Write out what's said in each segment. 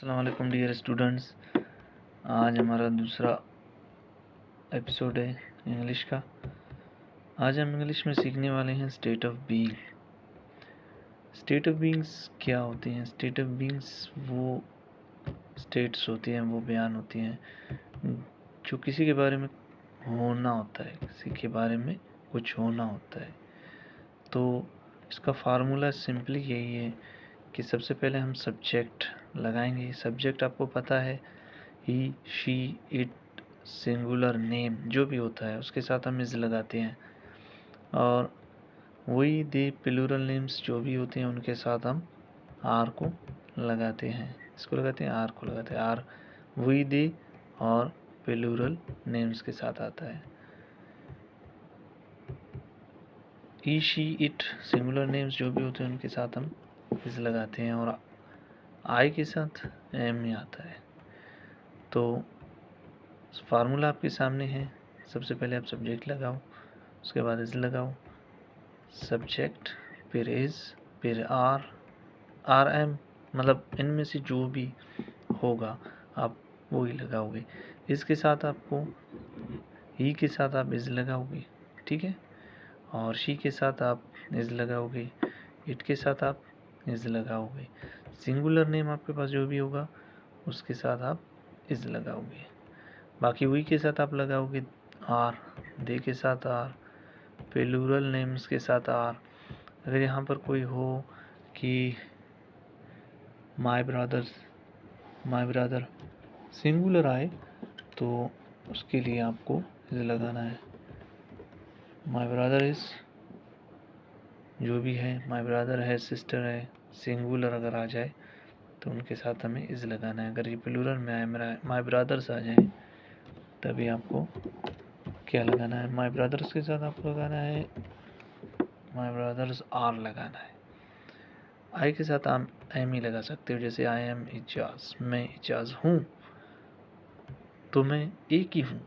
अस्सलाम वालेकुम dear students. आज हमारा दूसरा एपिसोड है इंग्लिश का। आज हम इंग्लिश में सीखने वाले हैं state of being. State of beings क्या होती हैं? स्टेट ऑफ बीइंग्स वो स्टेट्स होती हैं, वो बयान होती हैं जो किसी के बारे में होना होता है, किसी के बारे में कुछ होना होता है। तो इसका फार्मूला सिंपली यही है कि सबसे पहले हम सब्जेक्ट लगाएंगे। सब्जेक्ट आपको पता है, ही, शी, इट, सिंगुलर नेम जो भी होता है उसके साथ हम इज लगाते हैं। और वही दे प्लूरल नेम्स जो भी होते हैं उनके साथ हम आर को लगाते हैं। इसको लगाते हैं, आर को लगाते हैं। आर वही दे और प्लूरल नेम्स के साथ आता है। ही, शी, इट सिंगुलर नेम्स जो भी होते हैं उनके साथ हम इज लगाते हैं और आई के साथ एम ही आता है। तो फार्मूला आपके सामने है। सबसे पहले आप सब्जेक्ट लगाओ, उसके बाद इज लगाओ, सब्जेक्ट फिर इज फिर आर एम, मतलब इनमें से जो भी होगा आप वो ही लगाओगे। इसके साथ आपको ही के साथ आप इज लगाओगे, ठीक है, और शी के साथ आप इज लगाओगे, इट के साथ आप इज लगाओगे, सिंगुलर नेम आपके पास जो भी होगा उसके साथ आप इज लगाओगे। बाकी वी के साथ आप लगाओगे आर, दे के साथ आर, प्लूरल नेम्स के साथ आर। अगर यहाँ पर कोई हो कि माय ब्रदर सिंगुलर आए तो उसके लिए आपको इज लगाना है। माय ब्रदर इज जो भी है, माय ब्रदर है, सिस्टर है, सिंगुलर अगर आ जाए तो उनके साथ हमें इज लगाना है। अगर ये प्लूरल में आए, मेरा माय ब्रदर्स आ जाए, तभी आपको क्या लगाना है? माय ब्रदर्स के साथ आपको लगाना है माय ब्रदर्स आर लगाना है। आई के साथ आप एम ही लगा सकते हो, जैसे आई एम इजाज, मैं इजाज हूँ, तो मैं एक ही हूँ।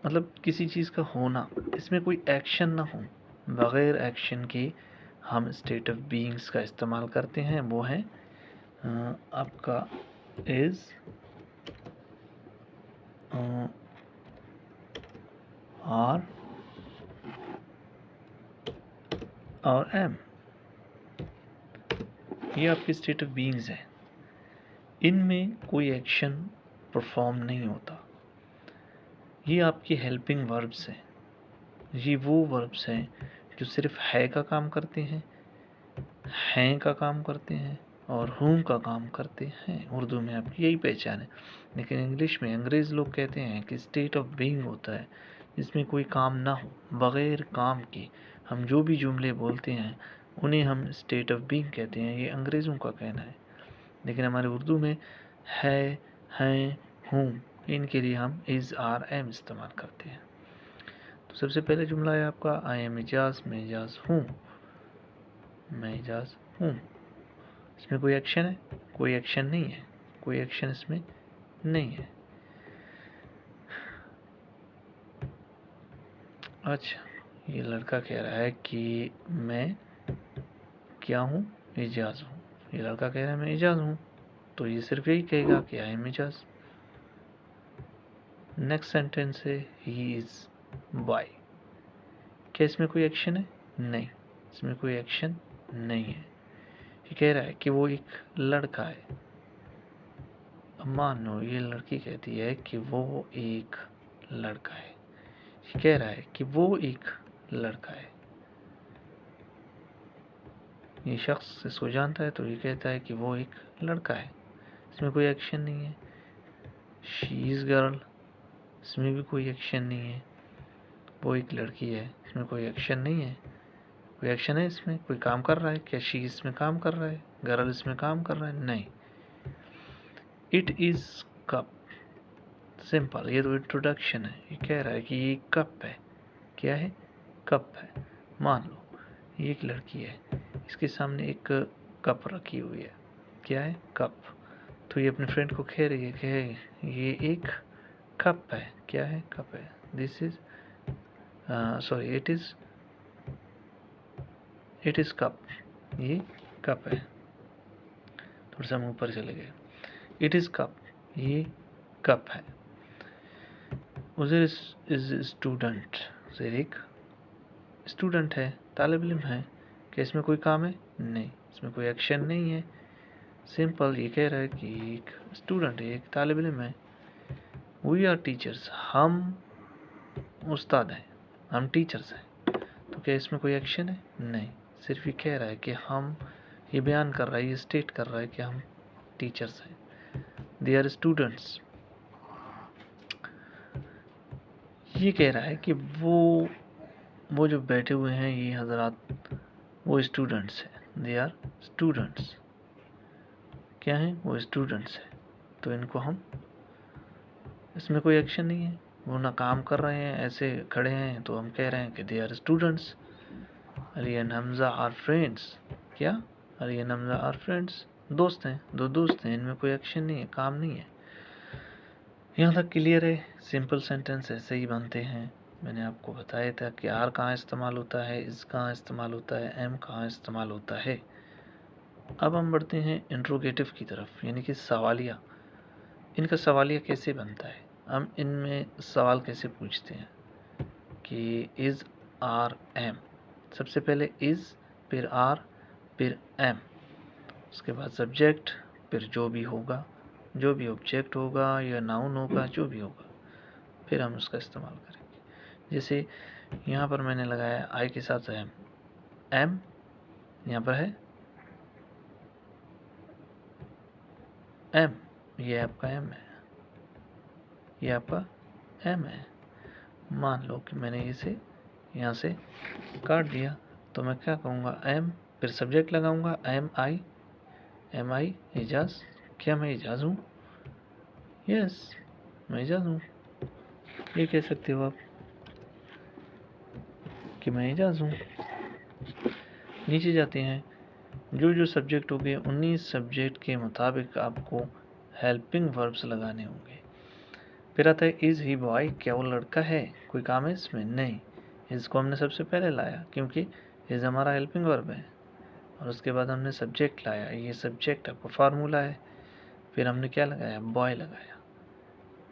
मतलब किसी चीज़ का होना, इसमें कोई एक्शन ना हो, बगैर एक्शन के हम स्टेट ऑफ बीइंग्स का इस्तेमाल करते हैं। वो है आपका इज आर और एम। ये आपकी स्टेट ऑफ बीइंग्स है। इनमें कोई एक्शन परफॉर्म नहीं होता। ये आपकी हेल्पिंग वर्ब्स हैं। ये वो वर्ब्स हैं जो सिर्फ है का काम करते हैं का काम करते हैं और हूम का काम करते हैं। उर्दू में आपकी यही पहचान है। लेकिन इंग्लिश में अंग्रेज़ लोग कहते हैं कि स्टेट ऑफ बीइंग होता है जिसमें कोई काम ना हो, बग़ैर काम के हम जो भी जुमले बोलते हैं उन्हें हम स्टेट ऑफ बीइंग कहते हैं। ये अंग्रेज़ों का कहना है। लेकिन हमारे उर्दू में है, हैं, हूँ, इनके लिए हम इज़, आर, एम इस्तेमाल करते हैं। तो सबसे पहले जुमला है आपका आई एम इजाज़, मैं इजाज़ हूँ, मैं इजाज़ हूँ। इसमें कोई एक्शन है? कोई एक्शन नहीं है, कोई एक्शन इसमें नहीं है। अच्छा, ये लड़का कह रहा है कि मैं क्या हूँ? इजाज़ हूँ। ये लड़का कह रहा है मैं इजाज़ हूँ, तो ये सिर्फ यही कहेगा कि I am Ejaz. Next sentence है ही इज़ बॉय। क्या इसमें कोई एक्शन है? नहीं, इसमें कोई एक्शन नहीं है। ये कह रहा है कि वो एक लड़का है। अब मान लो ये लड़की कहती है कि वो एक लड़का है। ये कह रहा है कि वो एक लड़का है। ये शख्स इसको जानता है तो ये कहता है कि वो एक लड़का है। इसमें कोई एक्शन नहीं है। शी इज़ गर्ल, इसमें भी कोई एक्शन नहीं है। वो एक लड़की है, इसमें कोई एक्शन नहीं है। कोई एक्शन है इसमें? कोई काम कर रहा है क्या? शी इसमें काम कर रहा है, गर्ल इसमें काम कर रहा है? नहीं। It is cup, simple. ये तो इंट्रोडक्शन है। ये कह रहा है कि ये कप है। क्या है? कप है। मान लो ये एक लड़की है, इसके सामने एक कप रखी हुई है। क्या है? कप। तो ये अपने फ्रेंड को कह रही है कि ये एक कप है। क्या है? कप है। This is sorry, it is cup. ये कप है। थोड़ा सा हम ऊपर चले गए। इट इज़ कप, ये कप है। उज़ैर इज स्टूडेंट, उज़ैर एक स्टूडेंट है, तालिब इल्म है। क्या इसमें कोई काम है? नहीं, इसमें कोई एक्शन नहीं है। सिंपल ये कह रहा है कि एक स्टूडेंट है, एक तालिब इल्म है। वी आर टीचर्स, हम उस्ताद हैं, हम टीचर्स हैं। तो क्या इसमें कोई एक्शन है? नहीं, सिर्फ ये कह रहा है कि हम, ये बयान कर रहा है, ये स्टेट कर रहा है कि हम टीचर्स हैं। दे आर स्टूडेंट्स, ये कह रहा है कि वो जो बैठे हुए हैं ये हजरात वो स्टूडेंट्स हैं। दे आर स्टूडेंट्स, क्या हैं? वो स्टूडेंट्स हैं। तो इनको हम, इसमें कोई एक्शन नहीं है, वो ना काम कर रहे हैं, ऐसे खड़े हैं, तो हम कह रहे हैं कि they are students. Ali and Hamza are friends, क्या? Ali and Hamza are friends, दोस्त हैं, दो दोस्त हैं, इनमें कोई एक्शन नहीं है, काम नहीं है। यहाँ तक क्लियर है? सिंपल सेंटेंस ऐसे ही बनते हैं। मैंने आपको बताया था कि आर कहाँ इस्तेमाल होता है, इस कहाँ इस्तेमाल होता है, एम कहाँ इस्तेमाल होता है। अब हम बढ़ते हैं इंट्रोगेटिव की तरफ, यानी कि सवालिया। इनका सवालिया कैसे बनता है, हम इनमें सवाल कैसे पूछते हैं कि इज़, आर, एम। सबसे पहले इज़, फिर आर, फिर एम, उसके बाद सब्जेक्ट, फिर जो भी होगा, जो भी ऑब्जेक्ट होगा या नाउन होगा, जो भी होगा, फिर हम उसका इस्तेमाल करेंगे। जैसे यहाँ पर मैंने लगाया आई के साथ एम, एम यहाँ पर है एम, ये आपका एम है, ये आपका एम है। मान लो कि मैंने इसे यहाँ से काट दिया, तो मैं क्या कहूँगा? एम, फिर सब्जेक्ट लगाऊंगा एम आई एजाज। क्या मैं एजाज हूँ? यस, मैं एजाज हूँ। ये कह सकते हो आप कि मैं एजाज हूँ। नीचे जाते हैं, जो जो सब्जेक्ट हो गए 19 सब्जेक्ट के मुताबिक आपको हेल्पिंग वर्ब्स लगाने होंगे। फिर आता है इज़ ही बॉय, क्या वो लड़का है? कोई काम है इसमें? नहीं, इसको हमने सबसे पहले लाया क्योंकि इज़ हमारा हेल्पिंग वर्ब है, और उसके बाद हमने सब्जेक्ट लाया, ये सब्जेक्ट आपका फार्मूला है। फिर हमने क्या लगाया? बॉय लगाया।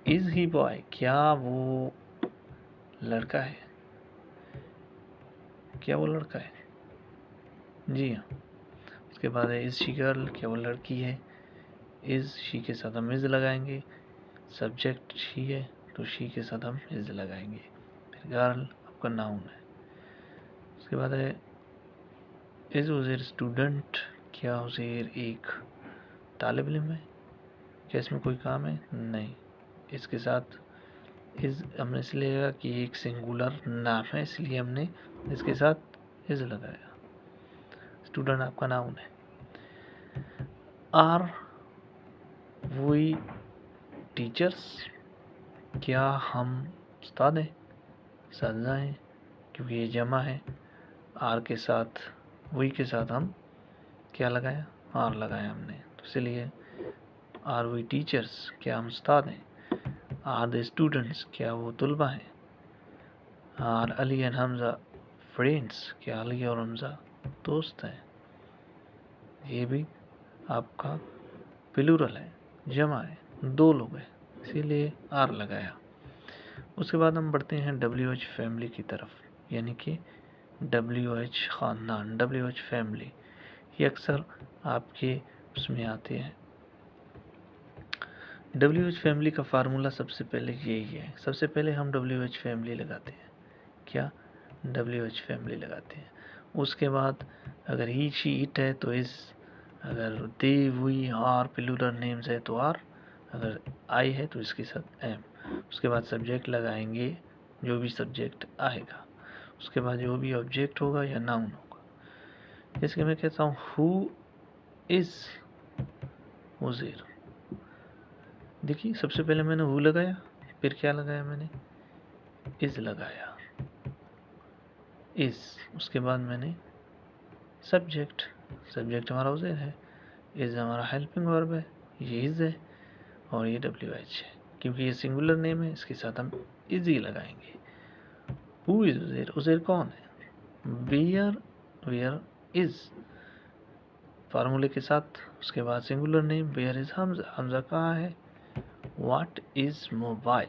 इज़ ही बॉय, क्या वो लड़का है? क्या वो लड़का है? जी हाँ। उसके बाद है इज़ शी गर्ल, क्या वो लड़की है? इज़ शी के साथ हम इज़ लगाएंगे, सब्जेक्ट शी है तो शी के साथ हम इज़ लगाएंगे। फिर गर्ल आपका नाउन है। उसके बाद है इज़ उज़ैर स्टूडेंट, क्या उज़ैर एक तालिब इल्म है? क्या इसमें कोई काम है? नहीं, इसके साथ इज़ हमने इसलिए लगा कि एक सिंगुलर नाम है, इसलिए हमने इसके साथ इज़ लगाया। स्टूडेंट आपका नाउन है। आर वी टीचर्स, क्या हम उस्ताद हैं, साथीज़ा हैं? क्योंकि ये जमा है, आर के साथ वी के साथ हम क्या लगाया? आर लगाया हमने, तो इसलिए आर वी टीचर्स, क्या हम उस्ताद हैं? आर द स्टूडेंट्स, क्या वो तुलबा हैं? Are Ali and Hamza friends, क्या अली और हमजा दोस्त हैं? ये भी आपका प्लूरल है, जमा है, दो लोग हैं, इसीलिए आर लगाया। उसके बाद हम बढ़ते हैं WH फैमिली की तरफ, यानी कि WH ख़ानदान, WH फैमिली। ये अक्सर आपके उसमें आते हैं। WH फैमिली का फार्मूला सबसे पहले यही है, सबसे पहले हम WH फैमिली लगाते हैं। क्या? WH फैमिली लगाते हैं। उसके बाद अगर ही शी इट है तो इस, अगर दे वी आर प्लूरल नेम्स है तो आर, अगर आई है तो इसके साथ एम। उसके बाद सब्जेक्ट लगाएंगे, जो भी सब्जेक्ट आएगा। उसके बाद जो भी ऑब्जेक्ट होगा या नाउन होगा। जैसे मैं कहता हूँ हु इज़ उज़ैर, देखिए सबसे पहले मैंने हु लगाया, फिर क्या लगाया मैंने? इज़ लगाया, इज़। उसके बाद मैंने सब्जेक्ट, सब्जेक्ट हमारा उज़ैर है, इज़ हमारा हेल्पिंग वर्ब है, ये इज़ है, और ये WH है क्योंकि ये सिंगुलर नेम है, इसके साथ हम इज़ ही लगाएंगे। हु इज़ उज़ैर, उज़ैर कौन है? वेयर इज़, फार्मूले के साथ। उसके बाद singular name, where is Hamza, Hamza कहाँ है। व्हाट इज मोबाइल,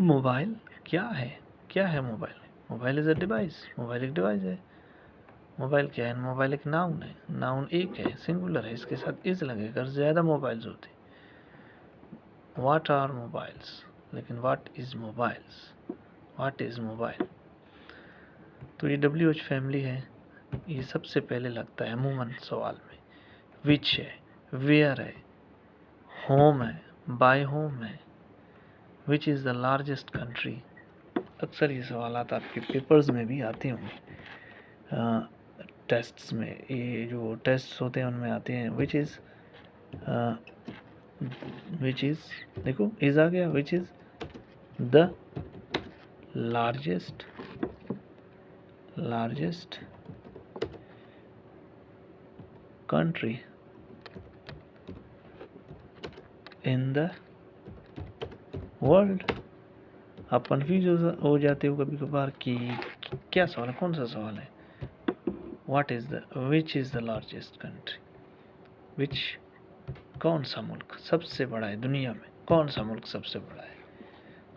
मोबाइल क्या है, क्या है mobile. Mobile is a device, mobile एक डिवाइस है। मोबाइल क्या है, मोबाइल एक नाउन है, नाउन एक है, सिंगुलर है, इसके साथ इज लगेगा, अगर ज़्यादा मोबाइल्स होते। व्हाट आर मोबाइल्स, लेकिन what is mobiles, what is mobile. तो ये WH फैमिली है, ये सबसे पहले लगता है अमूमन सवाल में। विच है, वेयर है, होम है, बाय होम है, which is the largest country. अक्सर ये सवाल आपके पेपर्स में भी आते होंगे, टेस्ट्स में, ये जो टेस्ट्स होते हैं उनमें आते हैं। विच इज़ देखो इज आ गया, विच is the largest country in the world. आप कन्फ्यूज हो जाते हो कभी कभार कि क्या सवाल है, कौन सा सवाल है। Which is the largest country, which कौन सा मुल्क सबसे बड़ा है दुनिया में, कौन सा मुल्क सबसे बड़ा है।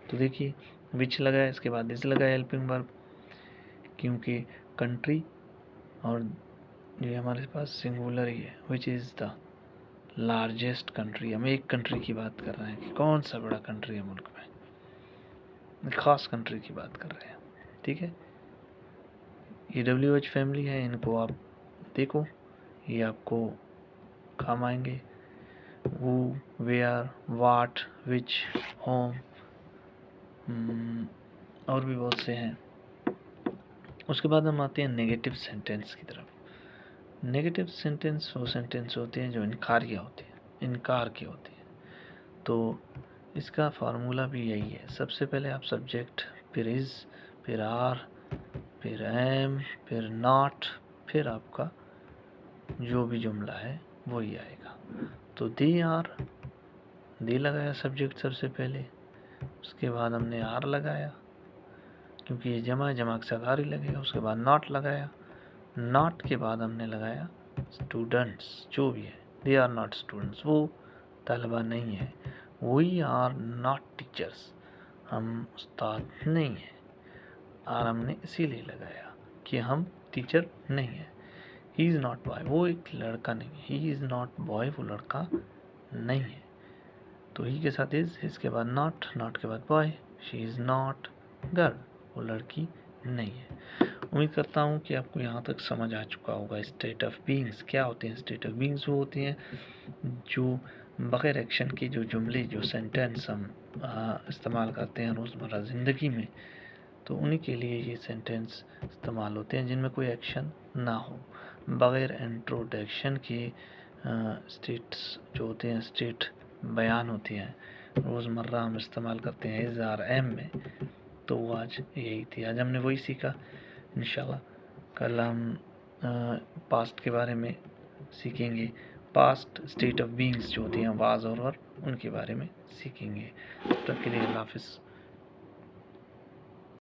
तो देखिए विच लगाया, इसके बाद इज लगाया हेल्पिंग वर्ब, क्योंकि कंट्री और ये हमारे पास सिंगुलर ही है। Which is the largest country, हम एक कंट्री की बात कर रहे हैं कि कौन सा बड़ा कंट्री है मुल्क में, ख़ास कंट्री की बात कर रहे हैं। ठीक है, ये WH फैमिली है, इनको आप देखो, ये आपको काम आएंगे। वो, वेयर, वाट, विच, होम, और भी बहुत से हैं। उसके बाद हम आते हैं नेगेटिव सेंटेंस की तरफ। नेगेटिव सेंटेंस वो सेंटेंस होते हैं जो इनकारिय होते हैं, इनकार के होते हैं। तो इसका फार्मूला भी यही है, सबसे पहले आप सब्जेक्ट, फिर इज़, फिर आर, फिर एम, फिर नॉट, फिर आपका जो भी जुमला है वही आएगा। तो दे आर, दे लगाया सब्जेक्ट सबसे पहले, उसके बाद हमने आर लगाया क्योंकि ये जमा है, जमा के साथ आर ही लगेगा। उसके बाद नॉट लगाया, नॉट के बाद हमने लगाया स्टूडेंट्स, जो भी है, दे आर नॉट स्टूडेंट्स, वो तलबा नहीं है। वी आर नॉट टीचर्स, हम उस्ताद नहीं हैं। आर हमने इसीलिए लगाया कि हम टीचर नहीं हैं। ही इज़ नॉट बॉय, वो एक लड़का नहीं है। ही इज़ नॉट बॉय, वो लड़का नहीं है। तो ही के साथ इज़, इसके बाद नॉट, नॉट के बाद boy. She is not girl, वो लड़की नहीं है। उम्मीद करता हूँ कि आपको यहाँ तक समझ आ चुका होगा। स्टेट ऑफ बीइंग्स क्या होते हैं। स्टेट ऑफ बीइंग्स वो होती हैं जो बगैर एक्शन के जो जुमले, जो सेंटेंस हम इस्तेमाल करते हैं रोज़मर्रा ज़िंदगी में, तो उन्हीं के लिए ये सेंटेंस इस्तेमाल होते हैं जिनमें कोई एक्शन ना हो, बगैर इंट्रोडक्शन के। स्टेट्स जो होते हैं, स्टेट बयान होती हैं, रोज़मर्रा हम इस्तेमाल करते हैं इज़ आर एम में। तो वो आज यही थी, आज हमने वही सीखा। इंशाल्लाह कल हम पास्ट के बारे में सीखेंगे, पास्ट स्टेट ऑफ बीइंग्स जो होती हैं वाज और उनके बारे में सीखेंगे। तब तक के लिए अल्लाह हाफ़िज़।